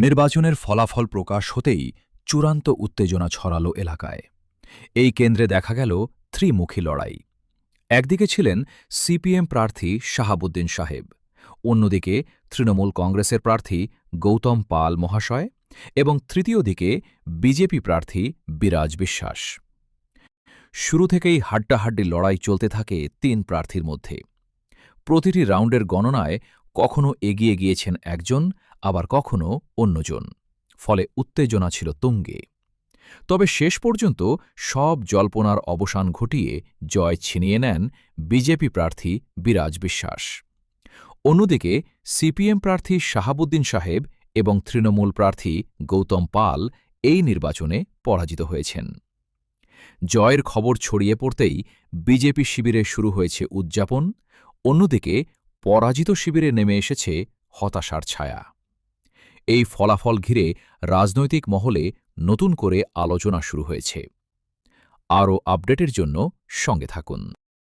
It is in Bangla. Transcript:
নির্বাচনের ফলাফল প্রকাশ হতেই চূড়ান্ত উত্তেজনা ছড়ালো এলাকায়। এই কেন্দ্রে দেখা গেল ত্রিমুখী লড়াই। একদিকে ছিলেন সিপিএম প্রার্থী শাহাবুদ্দিন সাহেব, অন্যদিকে তৃণমূল কংগ্রেসের প্রার্থী গৌতম পাল মহাশয় এবং তৃতীয় দিকে বিজেপি প্রার্থী বিরাজ বিশ্বাস। শুরু থেকেই হাড্ডাহাড্ডি লড়াই চলতে থাকে তিন প্রার্থীর মধ্যে। প্রতিটি রাউন্ডের গণনায় কখনো এগিয়ে গিয়েছেন একজন, আবার কখনো অন্যজন। ফলে উত্তেজনা ছিল তুঙ্গে। তবে শেষ পর্যন্ত সব জল্পনার অবসান ঘটিয়ে জয় ছিনিয়ে নেন বিজেপি প্রার্থী বিরাজ বিশ্বাস। অন্যদিকে সিপিএম প্রার্থী শাহাবুদ্দিন সাহেব এবং তৃণমূল প্রার্থী গৌতম পাল এই নির্বাচনে পরাজিত হয়েছেন। জয়ের খবর ছড়িয়ে পড়তেই বিজেপি শিবিরে শুরু হয়েছে উদযাপন, অন্যদিকে পরাজিত শিবিরে নেমে এসেছে হতাশার ছায়া। এই ফলাফল ঘিরে রাজনৈতিক মহলে নতুন করে আলোচনা শুরু হয়েছে। আরও আপডেটের জন্য সঙ্গে থাকুন।